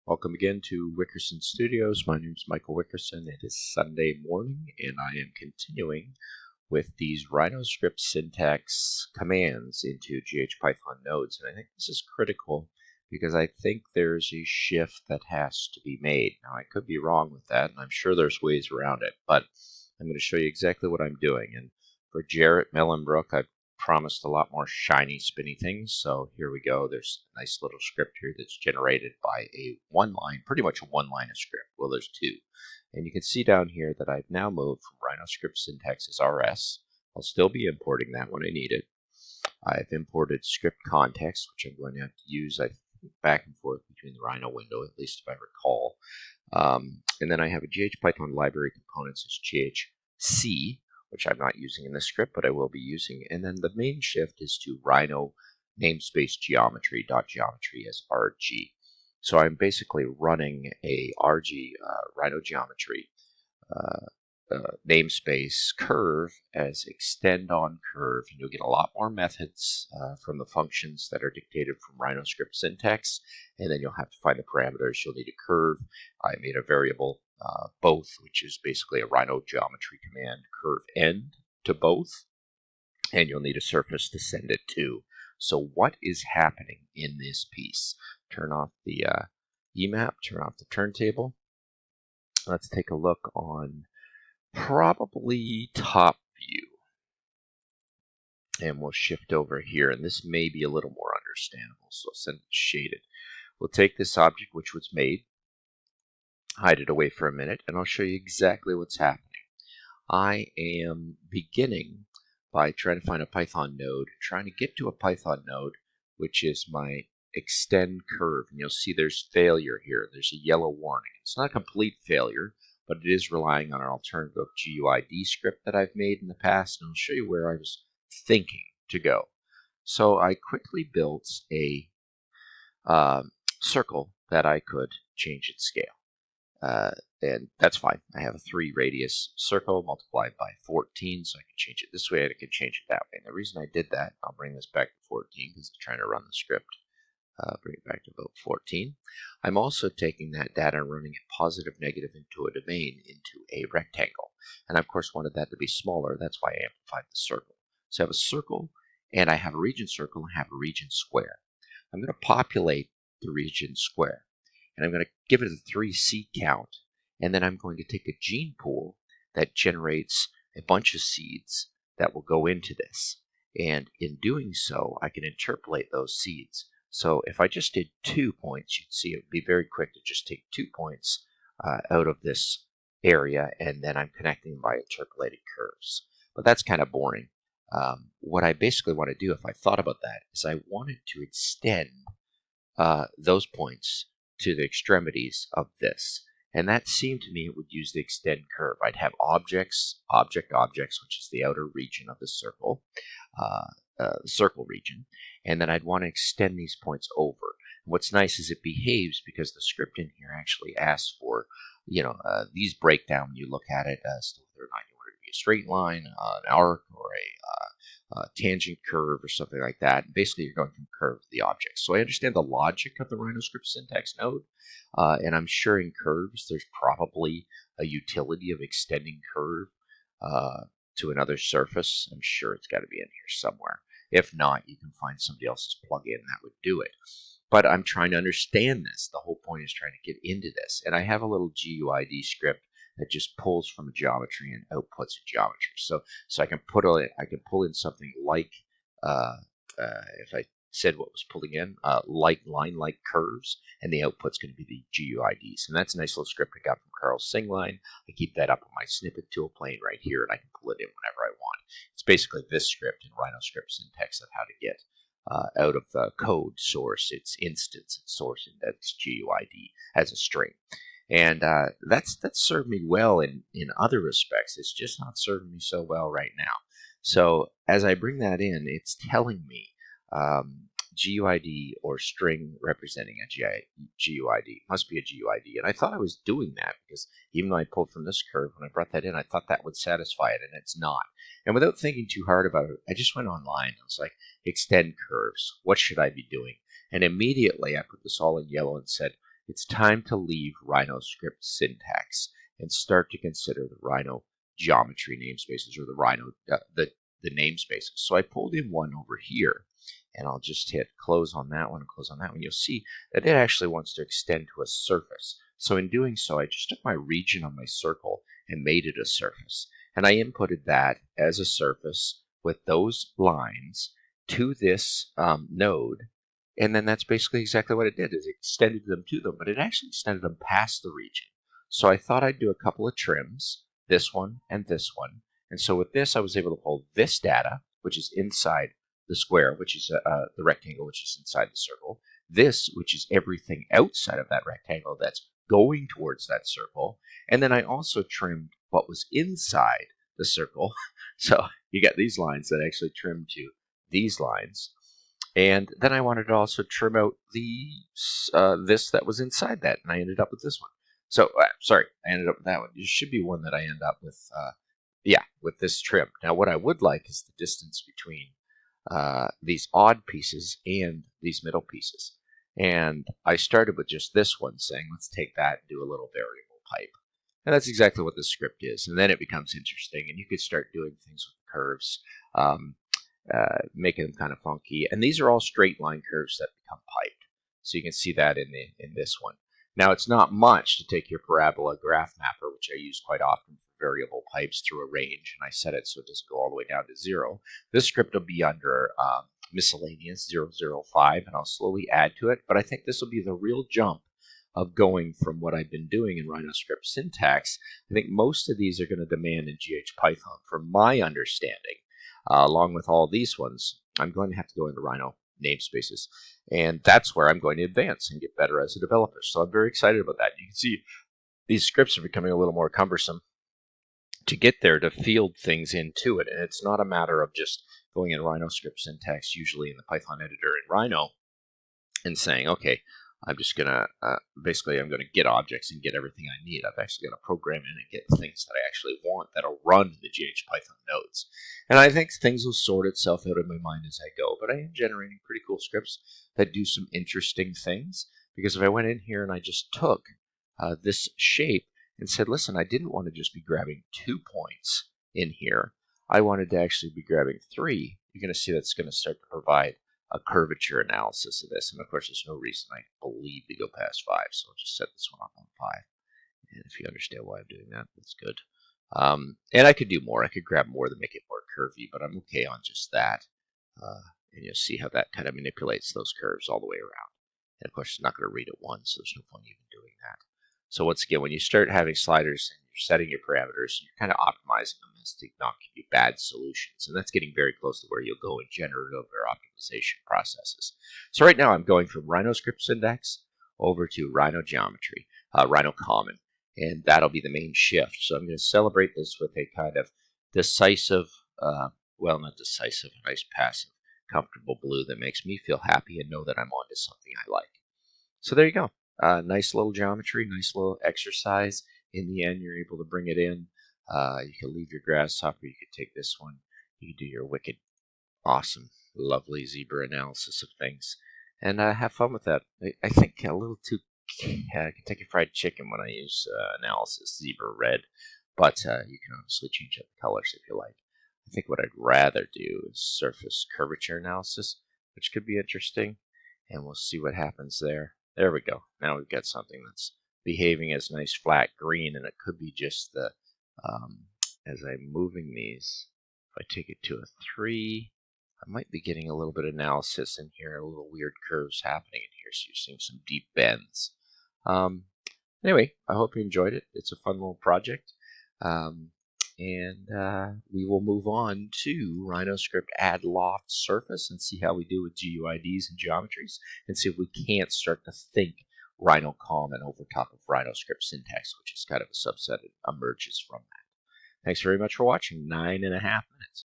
Welcome again to Wickerson Studios. My name is Michael Wickerson. It is Sunday morning, and I am continuing with these RhinoScript syntax commands into GH-Python nodes. And I think this is critical because I think there's a shift that has to be made. Now, I could be wrong with that, and I'm sure there's ways around it, but I'm going to show you exactly what I'm doing. And for Jarrett Mellenbrook, I've promised a lot more shiny, spinny things. So here we go. There's a nice little script here that's generated by a one-line, pretty much a one-line of script. Well, there's two. And you can see down here that I've now moved from RhinoScript syntax as RS. I'll still be importing that when I need it. I've imported script context, which I'm going to have to use back and forth between the Rhino window, at least if I recall. And then I have a GH-Python library components as GHC, which I'm not using in this script, but I will be using. And then the main shift is to Rhino namespace geometry.geometry as RG. So I'm basically running a RG Rhino geometry namespace curve as extend on curve. And you'll get a lot more methods from the functions that are dictated from RhinoScript syntax. And then you'll have to find the parameters. You'll need a curve. I made a variable both, which is basically a Rhino geometry command, curve end to both, and you'll need a surface to send it to. So what is happening in this piece? Turn off the EMAP, turn off the turntable. Let's take a look on probably top view. And we'll shift over here, and this may be a little more understandable, so I'll send it shaded. We'll take this object which was made, hide it away for a minute, and I'll show you exactly what's happening. I am beginning by trying to find a Python node, trying to get to a Python node, which is my extend curve. And you'll see there's failure here. There's a yellow warning. It's not a complete failure, but it is relying on an alternative GUID script that I've made in the past, and I'll show you where I was thinking to go. So I quickly built a circle that I could change its scale. And that's fine. I have a 3 radius circle multiplied by 14, so I can change it this way and I can change it that way. And the reason I did that, I'll bring this back to 14 because I'm trying to run the script. Bring it back to about 14. I'm also taking that data and running it positive, negative into a domain into a rectangle. And I, of course, wanted that to be smaller. That's why I amplified the circle. So I have a circle, and I have a region circle, and I have a region square. I'm going to populate the region square. And I'm going to give it a 3 seed count, and then I'm going to take a gene pool that generates a bunch of seeds that will go into this. And in doing so, I can interpolate those seeds. So if I just did 2 points, you'd see it would be very quick to just take 2 points out of this area, and then I'm connecting by interpolated curves. But that's kind of boring. What I basically want to do, if I thought about that, is I wanted to extend those points to the extremities of this. And that seemed to me it would use the extend curve. I'd have objects, which is the outer region of the circle region, and then I'd want to extend these points over. And what's nice is it behaves because the script in here actually asks for, these break down when you look at it as to whether or not you want it to be a straight line, an arc, or a tangent curve or something like that. And basically, you're going from curve to the object. So I understand the logic of the RhinoScript syntax node, and I'm sure in curves there's probably a utility of extending curve to another surface. I'm sure it's got to be in here somewhere. If not, you can find somebody else's plugin that would do it. But I'm trying to understand this. The whole point is trying to get into this. And I have a little GUID script that just pulls from a geometry and outputs a geometry. So I can pull in something like if I said what was pulling in like line-like curves, and the output's going to be the GUIDs. And that's a nice little script I got from Carl Singline. I keep that up on my snippet tool playing right here, and I can pull it in whenever I want. It's basically this script in RhinoScript syntax of how to get out of the code source its instance and source index GUID as a string. And that's served me well in other respects. It's just not serving me so well right now. So as I bring that in, it's telling me GUID or string representing a GUID. Must be a GUID. And I thought I was doing that because even though I pulled from this curve, when I brought that in, I thought that would satisfy it, and it's not. And without thinking too hard about it, I just went online. I was like, extend curves. What should I be doing? And immediately I put this all in yellow and said, it's time to leave Rhino script syntax and start to consider the Rhino geometry namespaces, or the Rhino the namespaces. So I pulled in one over here, and I'll just hit close on that one and close on that one. You'll see that it actually wants to extend to a surface. So in doing so, I just took my region on my circle and made it a surface. And I inputted that as a surface with those lines to this node. And then that's basically exactly what it did, is it extended them to them, but it actually extended them past the region. So I thought I'd do a couple of trims, this one and this one. And so with this, I was able to pull this data, which is inside the square, which is the rectangle, which is inside the circle. This, which is everything outside of that rectangle that's going towards that circle. And then I also trimmed what was inside the circle. So you got these lines that actually trim to these lines. And then I wanted to also trim out the this that was inside that, and I ended up with this one. So, sorry, I ended up with that one. There should be one that I end up with, yeah, with this trim. Now, what I would like is the distance between these odd pieces and these middle pieces. And I started with just this one, saying, let's take that and do a little variable pipe. And that's exactly what this script is. And then it becomes interesting, and you could start doing things with curves, making them kind of funky. And these are all straight line curves that become piped. So you can see that in this one. Now, it's not much to take your parabola graph mapper, which I use quite often for variable pipes, through a range, and I set it so it doesn't go all the way down to 0. This script will be under miscellaneous 005, and I'll slowly add to it. But I think this will be the real jump of going from what I've been doing in Rhino script syntax. I think most of these are going to demand in GH-Python, from my understanding. Along with all these ones, I'm going to have to go into Rhino namespaces. And that's where I'm going to advance and get better as a developer. So I'm very excited about that. You can see these scripts are becoming a little more cumbersome to get there, to field things into it. And it's not a matter of just going in Rhino script syntax, usually in the Python editor in Rhino, and saying, okay, I'm just going to, basically, I'm going to get objects and get everything I need. I've actually got to program in and get things that I actually want that'll run the GH-Python nodes. And I think things will sort itself out in my mind as I go, but I am generating pretty cool scripts that do some interesting things. Because if I went in here and I just took this shape and said, listen, I didn't want to just be grabbing 2 points in here. I wanted to actually be grabbing 3. You're going to see that's going to start to provide a curvature analysis of this. And of course, there's no reason I believe to go past 5, so I'll just set this one up on 5. And if you understand why I'm doing that, that's good. And I could do more. I could grab more to make it more curvy, but I'm okay on just that. And you'll see how that kind of manipulates those curves all the way around. And of course, it's not going to read at once, so there's no point even doing that. So once again, when you start having sliders and you're setting your parameters, you're kind of optimizing them as to not give you bad solutions. And that's getting very close to where you'll go in generative or optimization processes. So right now, I'm going from Rhino script syntax over to Rhino geometry, Rhino common. And that'll be the main shift. So I'm going to celebrate this with a kind of decisive, well, not decisive, nice passive, comfortable blue that makes me feel happy and know that I'm onto something I like. So there you go. Nice little geometry, nice little exercise. In the end, you're able to bring it in. You can leave your grasshopper. You could take this one. You can do your wicked, awesome, lovely zebra analysis of things. And have fun with that. I think a little too Kentucky Fried Chicken when I use analysis, zebra red. But you can obviously change up the colors if you like. I think what I'd rather do is surface curvature analysis, which could be interesting. And we'll see what happens there. There we go. Now we've got something that's behaving as nice flat green, and it could be just the, as I'm moving these, if I take it to a 3, I might be getting a little bit of analysis in here, a little weird curves happening in here, so you're seeing some deep bends. Anyway, I hope you enjoyed it. It's a fun little project. And we will move on to RhinoScript add loft surface and see how we do with GUIDs and geometries, and see if we can't start to think Rhino common over top of RhinoScript syntax, which is kind of a subset that emerges from that. Thanks very much for watching. 9.5 minutes.